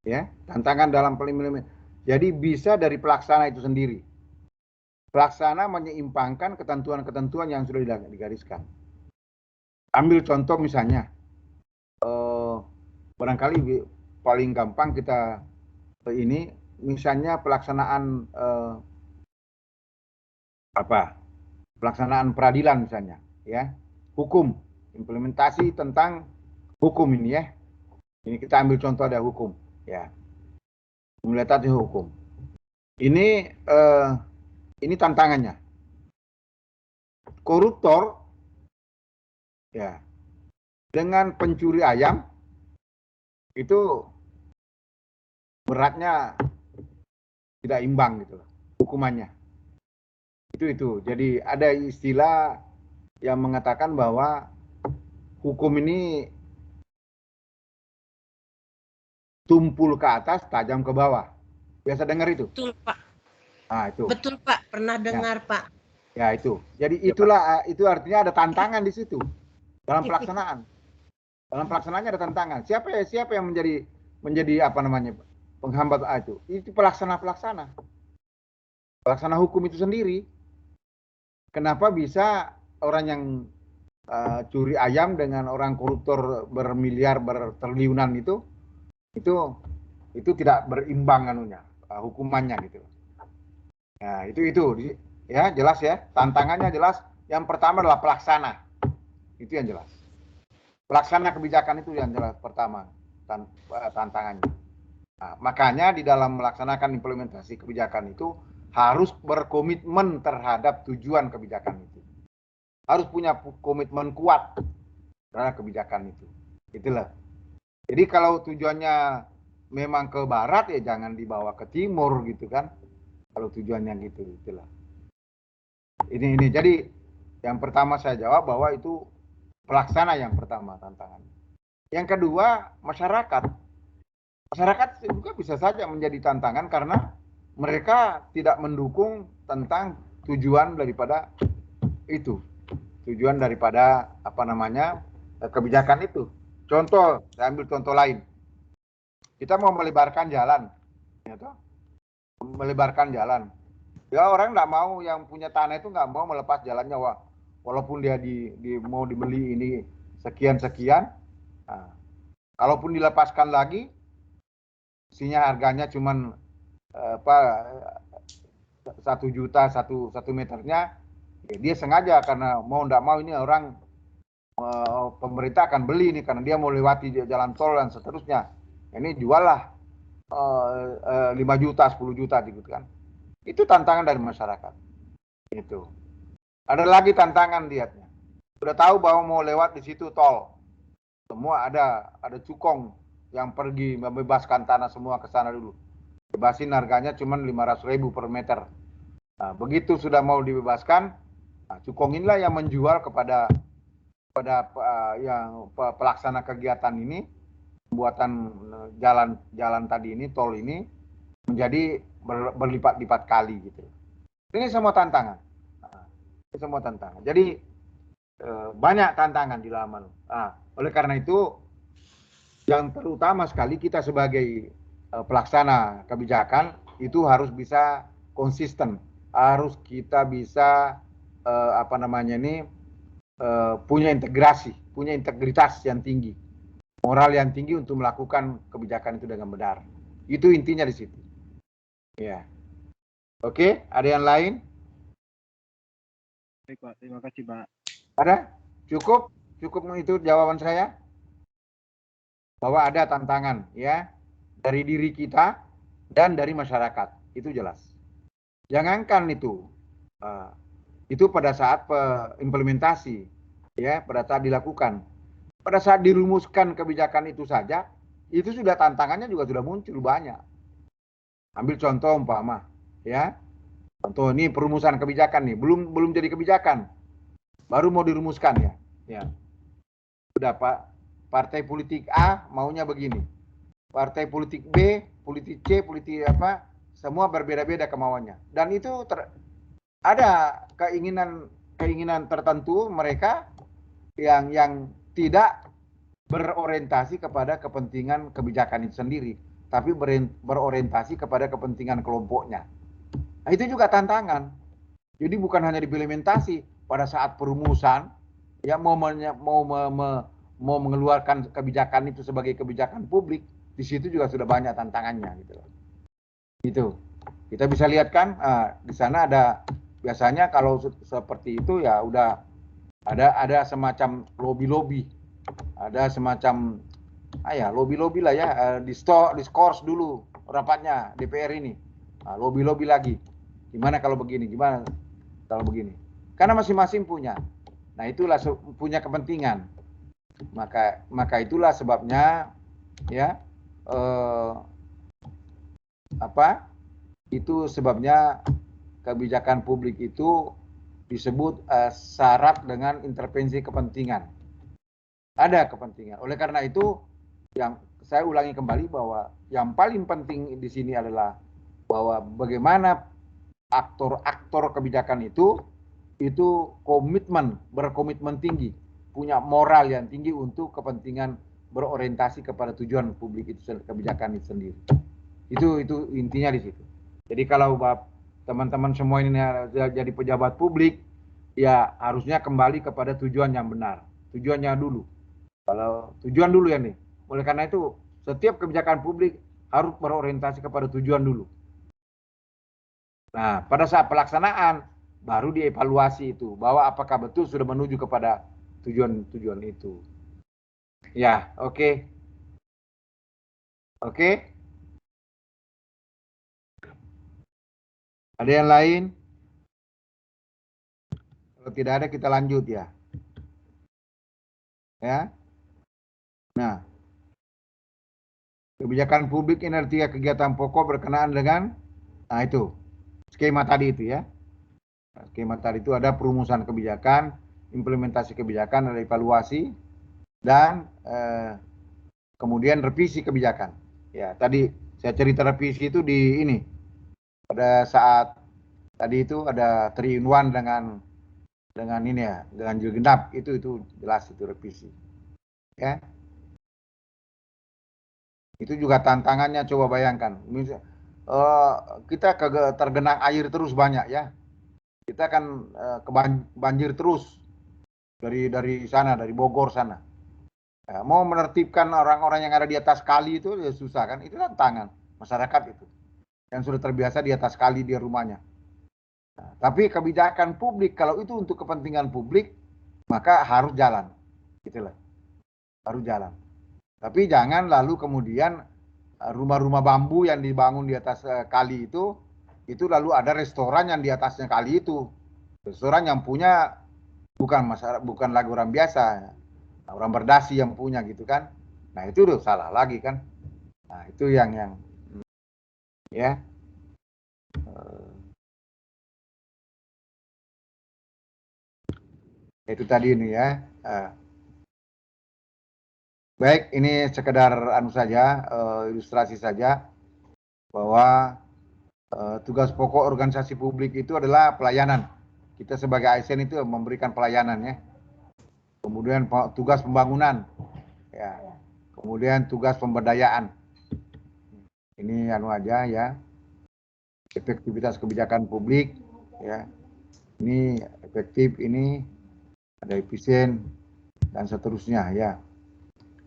ya, tantangan dalam implementasi. Jadi bisa dari pelaksana itu sendiri. Pelaksana menyeimbangkan ketentuan-ketentuan yang sudah digariskan. Ambil contoh misalnya, barangkali paling gampang kita ini, misalnya pelaksanaan pelaksanaan peradilan misalnya, ya, hukum, implementasi tentang hukum ini ya. Ini kita ambil contoh ada hukum, ya, implementasi hukum. Ini tantangannya. Koruptor, ya, dengan pencuri ayam itu beratnya tidak imbang gitu, hukumannya. Itu. Jadi ada istilah yang mengatakan bahwa hukum ini tumpul ke atas, tajam ke bawah. Biasa dengar itu? Betul, Pak. Ah, itu. Betul, Pak. Pernah dengar, Pak. Ya, itu. Jadi itulah, itu artinya ada tantangan di situ dalam pelaksanaan. Dalam pelaksanaannya ada tantangan. Siapa yang menjadi apa namanya, penghambat itu? Itu pelaksana hukum itu sendiri. Kenapa bisa orang yang curi ayam dengan orang koruptor bermiliar, bertriliunan itu tidak berimbang anunya, hukumannya gitu. Nah, itu ya, jelas ya, tantangannya jelas. Yang pertama adalah pelaksana. Itu yang jelas. Pelaksana kebijakan itu yang jelas pertama tantangannya. Nah, makanya di dalam melaksanakan implementasi kebijakan itu harus berkomitmen terhadap tujuan kebijakan itu. Harus punya komitmen kuat terhadap kebijakan itu. Itulah. Jadi kalau tujuannya memang ke barat ya jangan dibawa ke timur gitu kan. Kalau tujuannya gitu, itulah. Ini. Jadi yang pertama saya jawab bahwa itu pelaksana yang pertama tantangannya. Yang kedua, masyarakat. Masyarakat juga bisa saja menjadi tantangan karena mereka tidak mendukung tentang tujuan daripada itu. Tujuan daripada kebijakan itu. Contoh, saya ambil contoh lain. Kita mau melebarkan jalan. Ya, melebarkan jalan. Ya orang nggak mau, yang punya tanah itu nggak mau melepas jalannya, walaupun dia mau dibeli ini sekian. Nah, kalaupun dilepaskan lagi, isinya harganya cuman 1 juta satu meternya, ya dia sengaja karena mau nggak mau ini orang pemerintah akan beli nih karena dia mau lewati jalan tol dan seterusnya. Ini jualah 5 juta, 10 juta gitu kan. Itu tantangan dari masyarakat. Itu. Ada lagi tantangan lihatnya. Sudah tahu bahwa mau lewat di situ tol. Semua ada cukong yang pergi membebaskan tanah semua ke sana dulu. Bebasin harganya cuma 500.000 per meter. Nah, begitu sudah mau dibebaskan, cukong inilah yang menjual kepada yang pelaksana kegiatan ini, pembuatan jalan tadi ini, tol ini menjadi berlipat-lipat kali gitu. Ini semua tantangan. Ini semua tantangan. Jadi banyak tantangan di dalam. Oleh karena itu yang terutama sekali kita sebagai pelaksana kebijakan itu harus bisa konsisten, harus kita bisa punya integrasi, punya integritas yang tinggi, moral yang tinggi untuk melakukan kebijakan itu dengan benar. Itu intinya di situ. Ya. Oke, ada yang lain? Baik Pak, terima kasih Pak. Ada? Cukup? Cukup itu jawaban saya? Bahwa ada tantangan ya dari diri kita dan dari masyarakat. Itu jelas. Jangankan itu. Itu pada saat implementasi ya, pada saat dilakukan. Pada saat dirumuskan kebijakan itu saja, itu sudah tantangannya juga sudah muncul banyak. Ambil contoh umpama ya. Contoh ini perumusan kebijakan nih, belum jadi kebijakan. Baru mau dirumuskan ya. Ya. Sudah Pak, partai politik A maunya begini. Partai politik B, politik C, politik apa, semua berbeda-beda kemauannya. Dan itu ada keinginan tertentu mereka yang tidak berorientasi kepada kepentingan kebijakan itu sendiri, tapi berorientasi kepada kepentingan kelompoknya. Nah, itu juga tantangan. Jadi bukan hanya diimplementasi pada saat perumusan, ya mau mengeluarkan kebijakan itu sebagai kebijakan publik, di situ juga sudah banyak tantangannya gitu. Gitu. Kita bisa lihat kan, di sana ada biasanya kalau seperti itu ya udah ada semacam lobby, ada semacam lobby lah ya, diskors dulu rapatnya DPR ini, lobby lagi. Gimana kalau begini, gimana kalau begini? Karena masing-masing punya. Nah itulah punya kepentingan. Maka itulah sebabnya ya itu sebabnya kebijakan publik itu disebut syarat dengan intervensi kepentingan. Ada kepentingan. Oleh karena itu yang saya ulangi kembali bahwa yang paling penting di sini adalah bahwa bagaimana aktor-aktor kebijakan itu berkomitmen tinggi, punya moral yang tinggi untuk kepentingan berorientasi kepada tujuan publik itu, kebijakan itu sendiri. Itu intinya di situ. Jadi kalau teman-teman semua ini jadi pejabat publik, ya harusnya kembali kepada tujuan yang benar. Tujuannya dulu. Kalau tujuan dulu ya nih. Oleh karena itu, setiap kebijakan publik harus berorientasi kepada tujuan dulu. Nah, pada saat pelaksanaan baru dievaluasi itu bahwa apakah betul sudah menuju kepada tujuan itu. Ya, oke. Oke. Ada yang lain? Kalau tidak ada kita lanjut ya. Ya. Nah, kebijakan publik ini ada 3 kegiatan pokok berkenaan dengan itu skema tadi itu ya. Skema tadi itu ada perumusan kebijakan, implementasi kebijakan, ada evaluasi, dan kemudian revisi kebijakan. Ya, tadi saya cerita revisi itu di ini. Pada saat tadi itu ada 3-in-1 dengan ini ya, dengan ganjil genap, itu jelas itu revisi. Ya. Itu juga tantangannya, coba bayangkan. Kita tergenang air terus banyak ya. Kita kan banjir terus dari sana, dari Bogor sana. Ya, mau menertibkan orang-orang yang ada di atas kali itu ya susah kan. Itu tantangan masyarakat itu. Yang sudah terbiasa di atas kali di rumahnya. Nah, tapi kebijakan publik, kalau itu untuk kepentingan publik, maka harus jalan. Gitulah. Harus jalan. Tapi jangan lalu kemudian rumah-rumah bambu yang dibangun di atas kali itu lalu ada restoran yang di atasnya kali itu. Restoran yang punya bukan lagi orang biasa, orang berdasi yang punya gitu kan. Nah itu udah salah lagi kan. Nah itu yang ya. Itu tadi ini ya. Baik, ini sekedar saja, ilustrasi saja bahwa tugas pokok organisasi publik itu adalah pelayanan. Kita sebagai ASN itu memberikan pelayanan ya. Kemudian tugas pembangunan, ya. Kemudian tugas pemberdayaan. Ini aja ya. efektivitas kebijakan publik, ya. Ini efektif, ini ada efisien dan seterusnya, ya.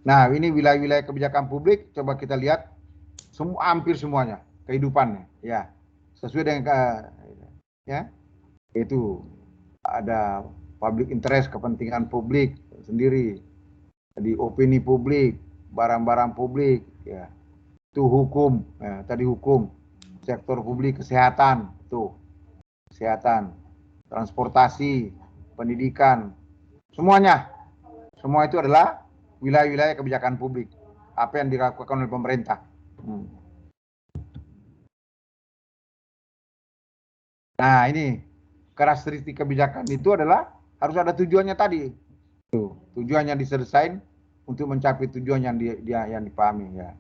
Nah, ini wilayah-wilayah kebijakan publik, coba kita lihat hampir semuanya kehidupannya, ya. Sesuai dengan ya, itu ada public interest, kepentingan publik sendiri, di opini publik, barang-barang publik, ya. Itu hukum, ya, tadi hukum, sektor publik, kesehatan, tuh, kesehatan, transportasi, pendidikan, semuanya. Semua itu adalah wilayah-wilayah kebijakan publik. Apa yang dilakukan oleh pemerintah. Nah, ini karakteristik kebijakan itu adalah harus ada tujuannya tadi. Tuh, tujuannya diselesaikan untuk mencapai tujuan yang dipahami, ya.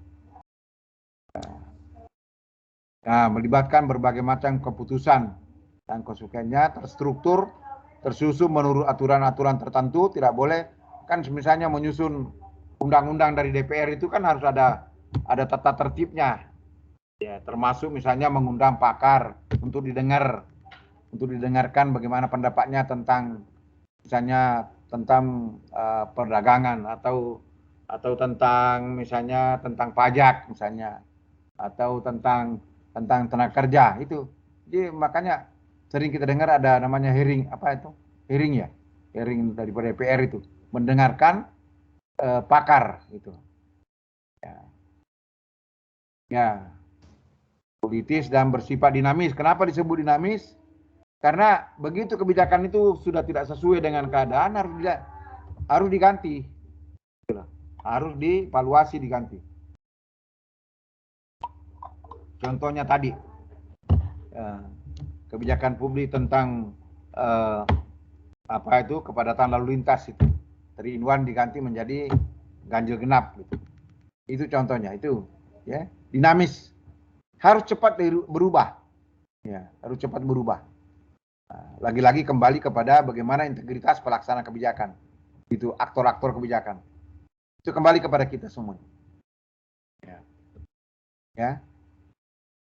Nah, melibatkan berbagai macam keputusan dan konsekuensinya terstruktur, tersusun menurut aturan-aturan tertentu. Tidak boleh, kan misalnya menyusun undang-undang dari DPR itu kan harus ada tata tertibnya, ya, termasuk misalnya mengundang pakar untuk didengarkan bagaimana pendapatnya tentang misalnya tentang perdagangan atau tentang misalnya tentang pajak misalnya, atau tentang tenaga kerja itu. Jadi makanya sering kita dengar ada namanya hearing, apa itu? Hearing, ya. Hearing daripada DPR itu mendengarkan pakar itu. Ya. Ya. Politis dan bersifat dinamis. Kenapa disebut dinamis? Karena begitu kebijakan itu sudah tidak sesuai dengan keadaan, harus diganti. Harus dievaluasi, diganti. Contohnya tadi, kebijakan publik tentang kepadatan lalu lintas itu, 3-in-1 diganti menjadi ganjil genap gitu. Itu contohnya, itu, ya, dinamis, harus cepat berubah, ya, harus cepat berubah. Lagi-lagi kembali kepada bagaimana integritas pelaksana kebijakan, itu aktor-aktor kebijakan, itu kembali kepada kita semua, ya.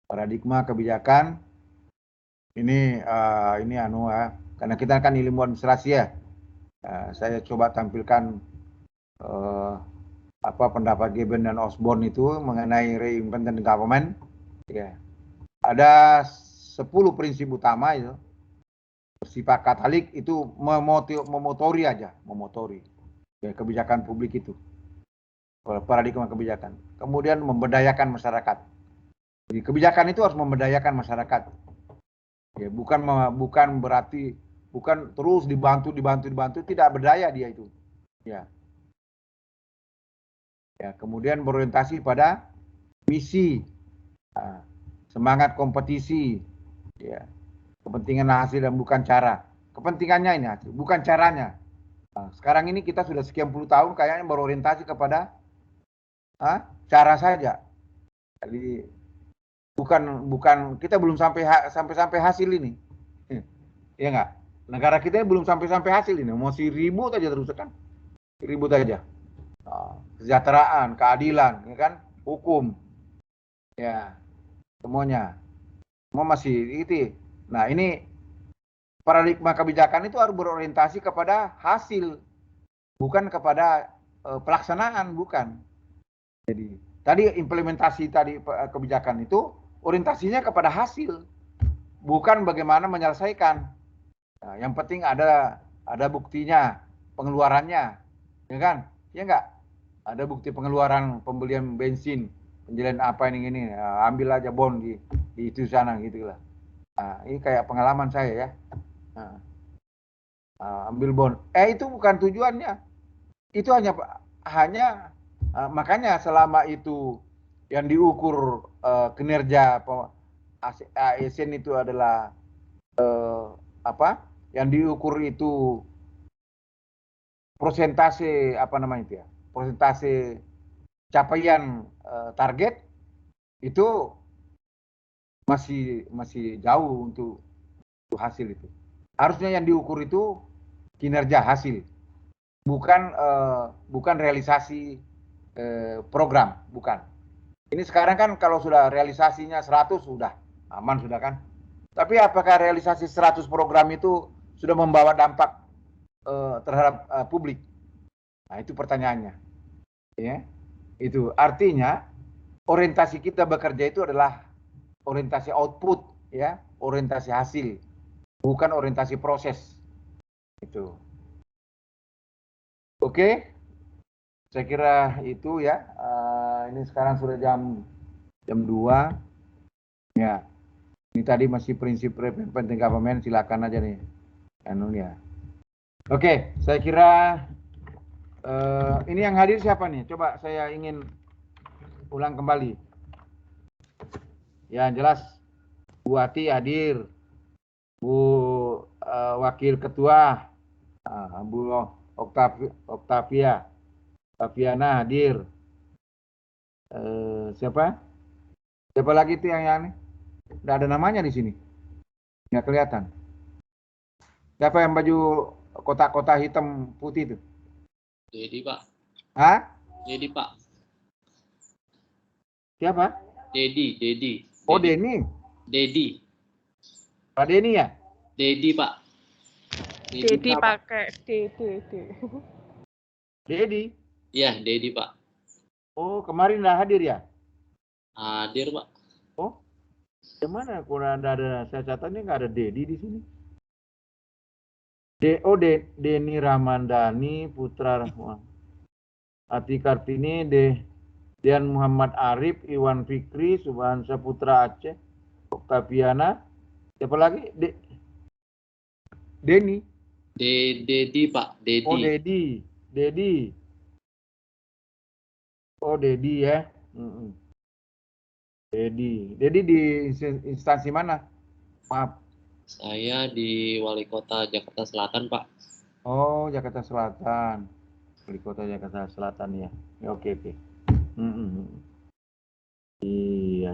Paradigma kebijakan ini karena kita kan ilmu administrasi, ya. Saya coba tampilkan pendapat Gibbon dan Osborne itu mengenai re-independent government, ya. Ada 10 prinsip utama itu bersifat katalik, itu memotori ya, kebijakan publik itu, paradigma kebijakan. Kemudian memberdayakan masyarakat. Jadi kebijakan itu harus memberdayakan masyarakat. Ya, bukan berarti terus dibantu, tidak berdaya dia itu. Ya. Ya, kemudian berorientasi pada misi, semangat kompetisi, ya. Kepentingan hasil dan bukan cara. Kepentingannya ini hasil, bukan caranya. Sekarang ini kita sudah sekian puluh tahun kayaknya berorientasi kepada cara saja. Jadi bukan kita belum sampai hasil ini, ya nggak? Negara kita belum sampai hasil ini, masih ribut aja terus kan, ribut aja. Kesejahteraan, keadilan, ya kan, hukum, ya, semuanya, semua masih itu. Nah, ini paradigma kebijakan itu harus berorientasi kepada hasil, bukan kepada pelaksanaan, bukan. Jadi tadi implementasi kebijakan itu orientasinya kepada hasil, bukan bagaimana menyelesaikan. Nah, yang penting ada buktinya, pengeluarannya, ya kan? Ya enggak? Ada bukti pengeluaran pembelian bensin, penjualan apa ini, ambil aja bon di itu sana gitu lah. Nah, ini kayak pengalaman saya, ya. Ambil bon. Itu bukan tujuannya. Itu hanya makanya selama itu yang diukur kinerja ASN itu adalah yang diukur itu persentase persentase capaian target itu masih jauh untuk hasil itu. Harusnya yang diukur itu kinerja hasil, bukan realisasi program, bukan. Ini sekarang kan kalau sudah realisasinya 100 sudah Aman sudah kan? Tapi apakah realisasi 100 program itu sudah membawa dampak terhadap publik? Nah, itu pertanyaannya. Ya. Itu artinya orientasi kita bekerja itu adalah orientasi output, ya, orientasi hasil, bukan orientasi proses. Itu. Oke. Saya kira itu ya. Ini sekarang sudah jam 2. Ya. Ini tadi masih prinsip penting government, silakan aja nih. Ya. Oke, saya kira ini yang hadir siapa nih? Coba saya ingin ulang kembali. Ya, jelas Bu Ati hadir. Bu Wakil Ketua, Bu Oktaviana hadir. Siapa? Siapa lagi itu yang ini? Nggak ada namanya di sini. Nggak kelihatan. Siapa yang baju kotak-kotak hitam putih itu? Dedi, Pak. Hah? Dedi, Pak. Siapa? Dedi. Oh, Denny. Dedi. Pak Denny ya? Dedi, Pak. Dedi pakai D. Dedi? Iya, Dedi, Pak. Oh, kemarin nggak hadir ya? Hadir, Pak. Oh, gimana? Kurang ada, saya catatnya nggak ada Dedi di sini. Denny Ramandani, Putra Rahman, Ati Kartini, Dian Muhammad Arif, Iwan Fikri, Subhansa Putra Aceh, Oktaviana, siapa lagi? Denny. Dedi, Pak. Dedi. Oh, Dedi. Oh, Dedi ya. Dedi di instansi mana? Maaf. Saya di Wali Kota Jakarta Selatan, Pak. Oh, Jakarta Selatan. Wali Kota Jakarta Selatan ya. Ya, oke. Iya.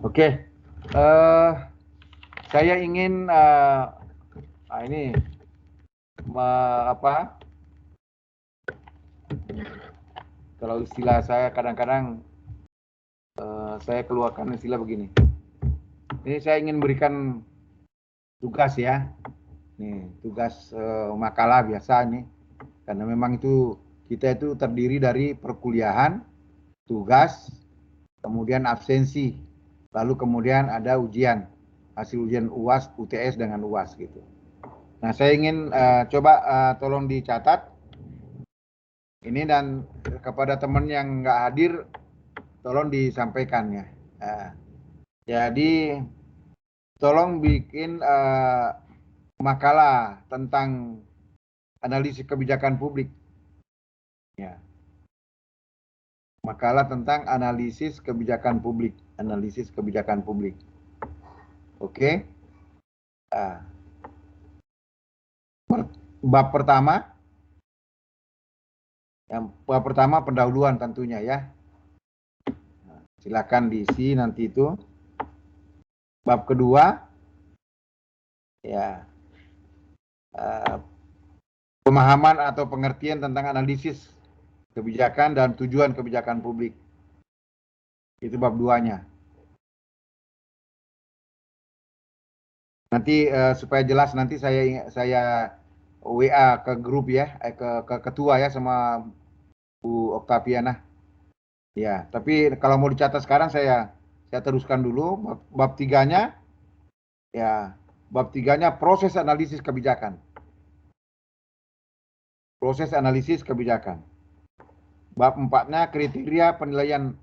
Oke. Saya ingin ini apa? Kalau istilah saya kadang-kadang saya keluarkan istilah begini. Ini saya ingin berikan tugas ya. Nih, tugas makalah biasa nih. Karena memang itu kita itu terdiri dari perkuliahan, tugas, kemudian absensi, lalu kemudian ada ujian, hasil ujian UAS, UTS dengan UAS gitu. Nah, saya ingin coba tolong dicatat ini, dan kepada teman yang nggak hadir tolong disampaikannya. Jadi tolong bikin makalah tentang analisis kebijakan publik. Ya. Makalah tentang analisis kebijakan publik. Oke. Bab pertama. Bab pertama pendahuluan tentunya ya. Silakan diisi nanti itu. Bab kedua, ya, pemahaman atau pengertian tentang analisis kebijakan dan tujuan kebijakan publik. Itu bab 2-nya. Nanti supaya jelas nanti saya WA ke grup ya, ke ketua ya sama Bu Oktaviana. Ya, tapi kalau mau dicatat sekarang saya teruskan dulu bab 3-nya. Ya, bab 3-nya proses analisis kebijakan. Proses analisis kebijakan. Bab 4-nya kriteria penilaian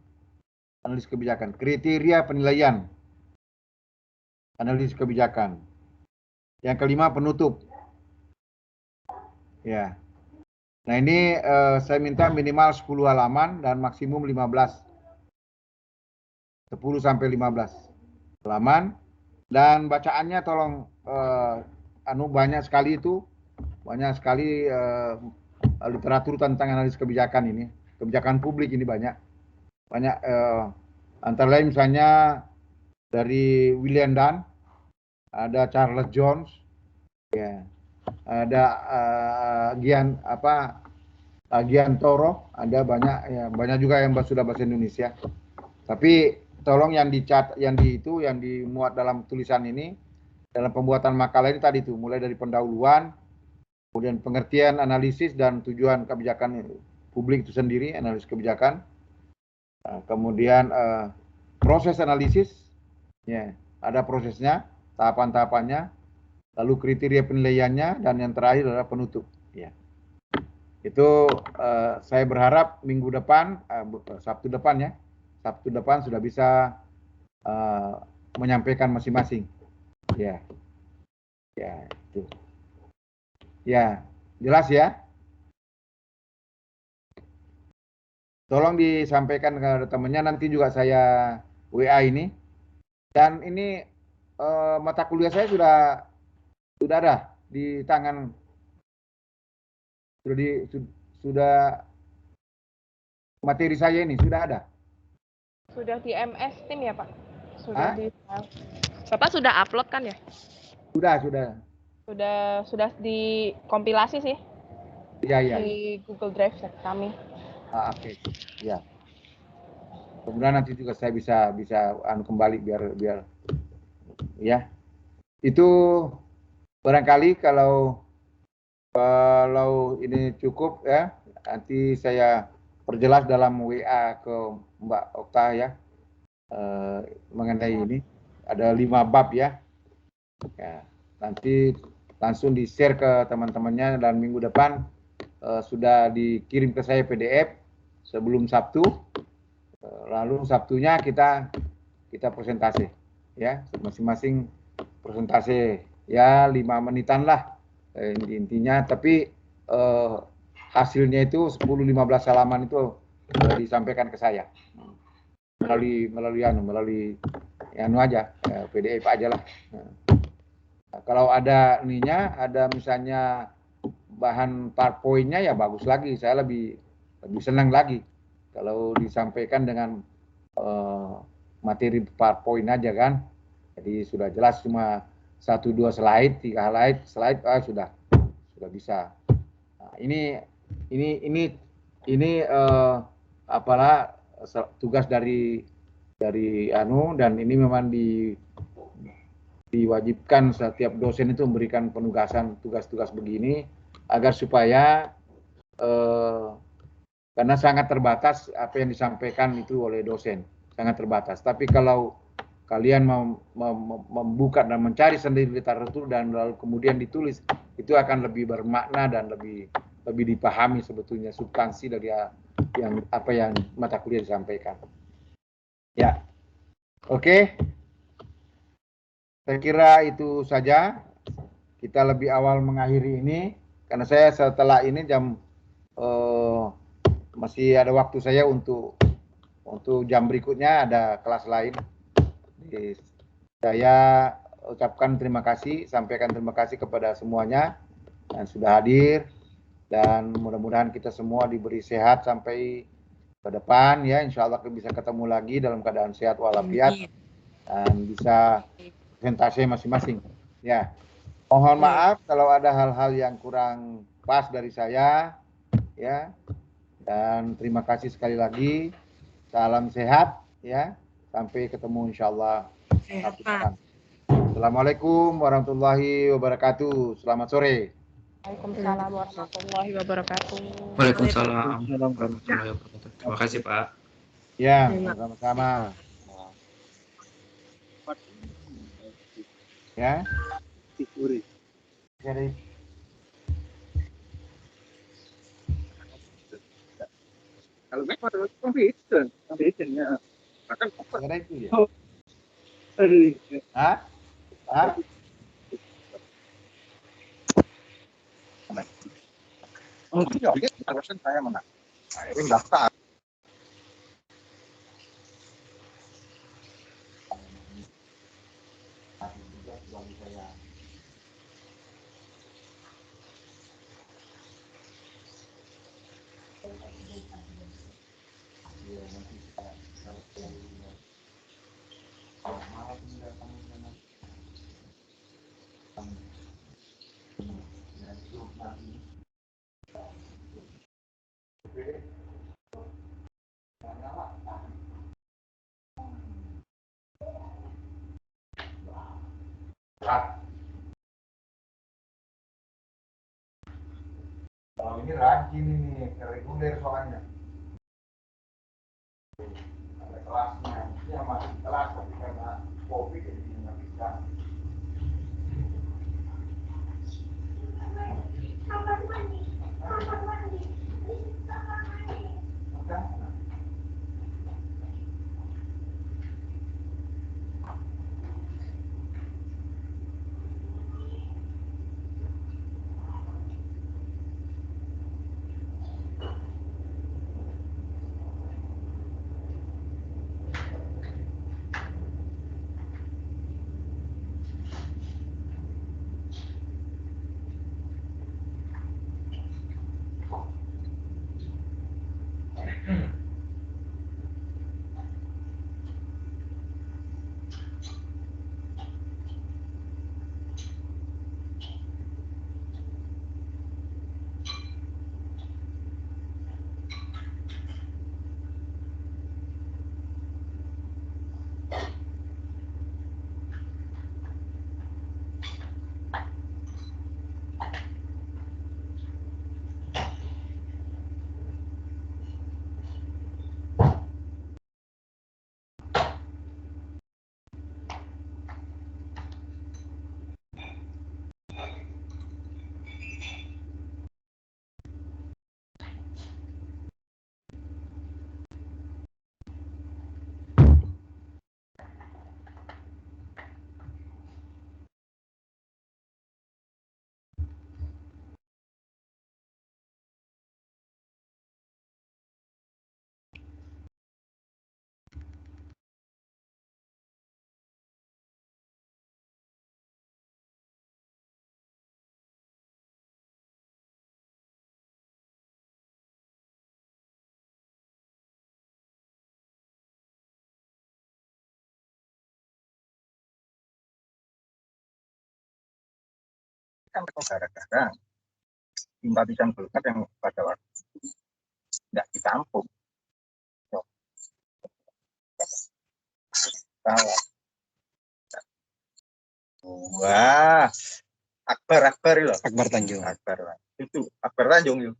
analisis kebijakan. Kriteria penilaian analisis kebijakan. Yang kelima penutup. Ya. Nah, ini saya minta minimal 10 halaman dan maksimum 15. 10 sampai 15 halaman, dan bacaannya tolong banyak sekali literatur tentang analisis kebijakan ini, kebijakan publik ini banyak antara lain misalnya dari William Dunn, ada Charles Jones, ya, ada Gian Toro, ada banyak juga yang sudah bahasa Indonesia. Tapi tolong yang yang dimuat dalam tulisan ini, dalam pembuatan makalah ini tadi tuh, mulai dari pendahuluan, kemudian pengertian, analisis, dan tujuan kebijakan publik itu sendiri, analisis kebijakan. Kemudian proses analisis, ya, ada prosesnya, tahapan-tahapannya, lalu kriteria penilaiannya, dan yang terakhir adalah penutup. Ya. Itu saya berharap minggu depan, Sabtu depan ya, Sabtu depan sudah bisa menyampaikan masing-masing. Ya, ya itu. Ya, jelas ya. Tolong disampaikan ke temannya, nanti juga saya WA ini. Dan ini mata kuliah saya sudah ada di tangan, sudah materi saya ini sudah ada. Sudah di MS Team ya Pak? Sudah di Bapak sudah upload kan ya? Sudah dikompilasi sih. Iya. Di Google Drive kami. Oke. Ya. Kemudian nanti juga saya bisa kembali biar ya. Itu barangkali kalau ini cukup ya, nanti saya perjelas dalam WA ke Mbak Okta ya, mengenai ini. Ada 5 bab ya. Nanti langsung di-share ke teman-temannya, dan minggu depan sudah dikirim ke saya PDF sebelum Sabtu. Lalu Sabtunya kita presentasi ya, masing-masing presentasi ya 5 menitan lah intinya, tapi hasilnya itu 10-15 halaman itu disampaikan ke saya melalui aja, PDF aja lah. Nah, kalau ada ada misalnya bahan PowerPoint-nya ya bagus lagi, saya lebih senang lagi kalau disampaikan dengan materi PowerPoint aja kan. Jadi sudah jelas, cuma 1-2 slide, 3 slide sudah bisa. Nah, ini apalah tugas dari dan ini memang diwajibkan setiap dosen itu memberikan penugasan tugas-tugas begini agar supaya karena sangat terbatas apa yang disampaikan itu oleh dosen, sangat terbatas. Tapi kalau kalian membuka dan mencari sendiri literatur dan lalu kemudian ditulis, itu akan lebih bermakna dan lebih dipahami sebetulnya substansi dari yang mata kuliah disampaikan. Ya, oke. Saya kira itu saja. Kita lebih awal mengakhiri ini karena saya setelah ini masih ada waktu saya untuk jam berikutnya ada kelas lain. Jadi, saya ucapkan terima kasih, sampaikan terima kasih kepada semuanya yang sudah hadir, dan mudah-mudahan kita semua diberi sehat sampai ke depan ya, insya Allah bisa ketemu lagi dalam keadaan sehat walafiat dan bisa presentasi masing-masing ya. Mohon maaf kalau ada hal-hal yang kurang pas dari saya ya, dan terima kasih sekali lagi. Salam sehat ya, sampai ketemu insya Allah. Assalamualaikum warahmatullahi wabarakatuh. Selamat sore. Waalaikumsalam warahmatullahi wabarakatuh. Waalaikumsalam warahmatullahi wabarakatuh. Terima kasih Pak. Ya, sama-sama. Ya. Jadi kalau memang ada confident ya akan ada itu ya. Hah? Oh iya, alasan saya mana? Ini daftar. ini rajin ini, reguler soalnya. Ada kelasnya, dia masih kelas tapi karena COVID jadi nggak bisa. Kan gara-gara simpatisan Golkar yang pada waktu nggak ditampung. Salah. Wah, Akbar loh. Akbar Tanjung. Itu Akbar Tanjung itu.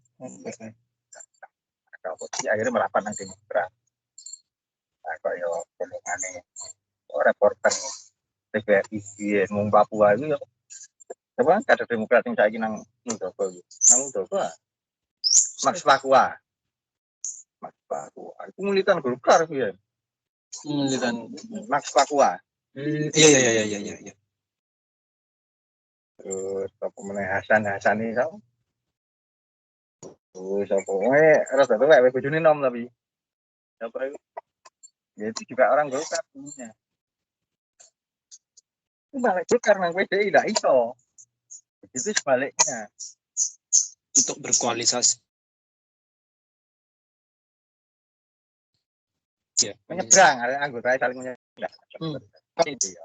Ada oposisi akhirnya merapat nang Demokrat. Nah, kok yo golongane reporter TVRI ngomong Papua itu ya. Coba kader Demokrat yang saiki nang Muldoko iki. Nang Muldoko Max Pakua. Itu militan Golkar ya. Militan. Max Pakua. Iya. Terus apa meneh Hasan ini kau. Terus apa rada tuwek bojone nom tapi. Apa itu? Ya itu juga orang Golkar punya. Itu balik Golkar nang PDI tidak iso. Begitu sebaliknya. Untuk berkoalisasi. Ya, Menyeberang, ada anggota saling menyeberang. Itu ya,